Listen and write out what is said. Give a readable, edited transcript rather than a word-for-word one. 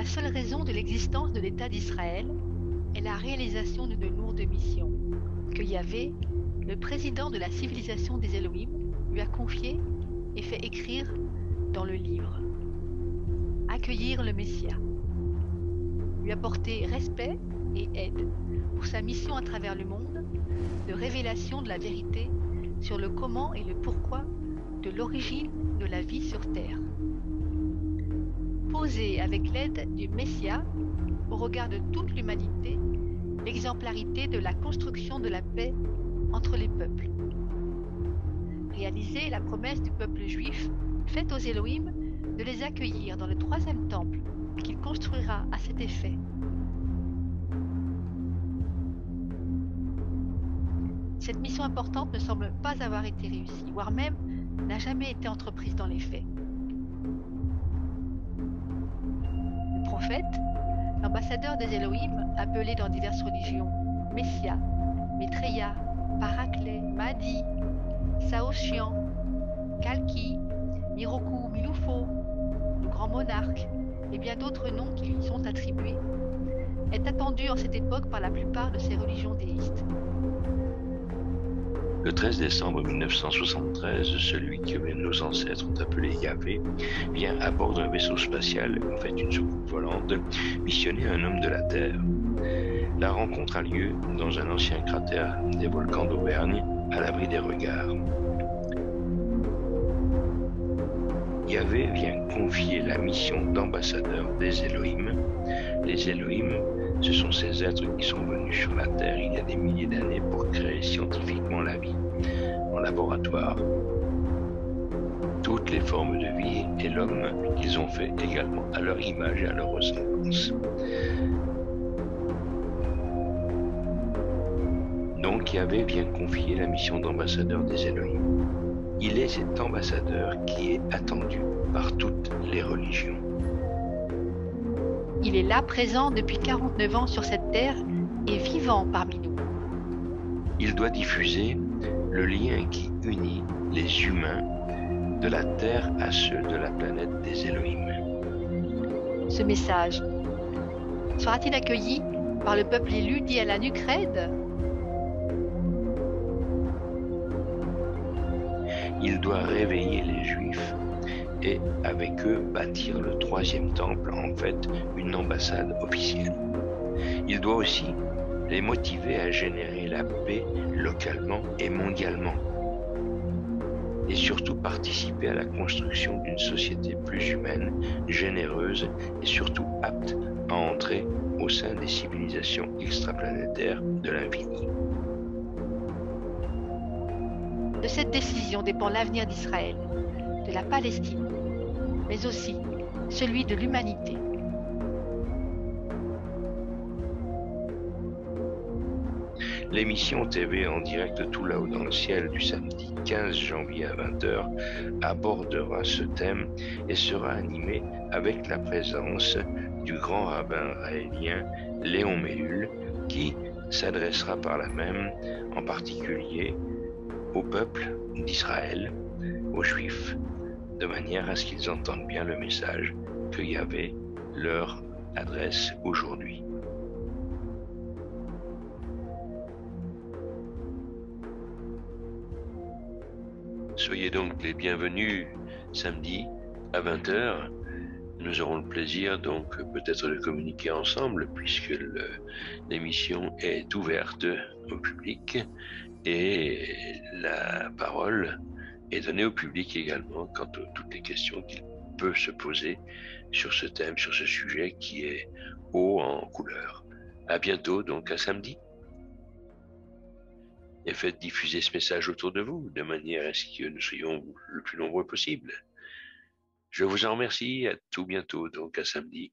seule raison de l'existence de l'État d'Israël est la réalisation d'une lourde mission que Yahvé, le président de la civilisation des Elohim, lui a confiée et fait écrire dans le livre. Accueillir le Messia, lui apporter respect et aide pour sa mission à travers le monde de révélation de la vérité sur le comment et le pourquoi de l'origine de la vie sur Terre. Poser avec l'aide du Messia, au regard de toute l'humanité, l'exemplarité de la construction de la paix entre les peuples. Réaliser la promesse du peuple juif faite aux Elohim de les accueillir dans le troisième temple qu'il construira à cet effet. Cette mission importante ne semble pas avoir été réussie, voire même n'a jamais été entreprise dans les faits. Le prophète, l'ambassadeur des Elohim, appelé dans diverses religions Messia, Maitreya, Paraclet, Mahdi, Saoshian, Kalki, Miroku, Milufo, le grand monarque et bien d'autres noms qui lui sont attribués, est attendu en cette époque par la plupart de ces religions déistes. Le 13 décembre 1973, celui que nos ancêtres ont appelé Yahvé vient à bord d'un vaisseau spatial, en fait une soucoupe volante, missionner un homme de la Terre. La rencontre a lieu dans un ancien cratère des volcans d'Auvergne, à l'abri des regards. Yahvé vient confier la mission d'ambassadeur des Elohim. Les Elohim, ce sont ces êtres qui sont venus sur la Terre il y a des milliers d'années pour créer scientifiquement la vie en laboratoire. Toutes les formes de vie et l'homme qu'ils ont fait également à leur image et à leur ressemblance. Donc Yahvé vient confier la mission d'ambassadeur des Elohim. Il est cet ambassadeur qui est attendu par toutes les religions. Il est là présent depuis 49 ans sur cette terre et vivant parmi nous. Il doit diffuser le lien qui unit les humains de la Terre à ceux de la planète des Elohim. Ce message sera-t-il accueilli par le peuple élu dit à la nuque raide? Il doit réveiller les Juifs et avec eux bâtir le troisième temple, en fait une ambassade officielle. Il doit aussi les motiver à générer la paix localement et mondialement. Et surtout participer à la construction d'une société plus humaine, généreuse et surtout apte à entrer au sein des civilisations extraplanétaires de l'infini. De cette décision dépend l'avenir d'Israël, de la Palestine, mais aussi celui de l'humanité. L'émission TV en direct tout là-haut dans le ciel du samedi 15 janvier à 20h abordera ce thème et sera animée avec la présence du grand rabbin raélien Léon Mellul qui s'adressera par là même en particulier au peuple d'Israël, aux Juifs, de manière à ce qu'ils entendent bien le message que Yahvé leur adresse aujourd'hui. Soyez donc les bienvenus samedi à 20h. Nous aurons le plaisir donc peut-être de communiquer ensemble puisque l'émission est ouverte au public et la parole est donnée au public également quant à toutes les questions qu'il peut se poser sur ce thème, sur ce sujet qui est haut en couleur. À bientôt donc à samedi. Et faites diffuser ce message autour de vous, de manière à ce que nous soyons le plus nombreux possible. Je vous en remercie, à tout bientôt, donc à samedi.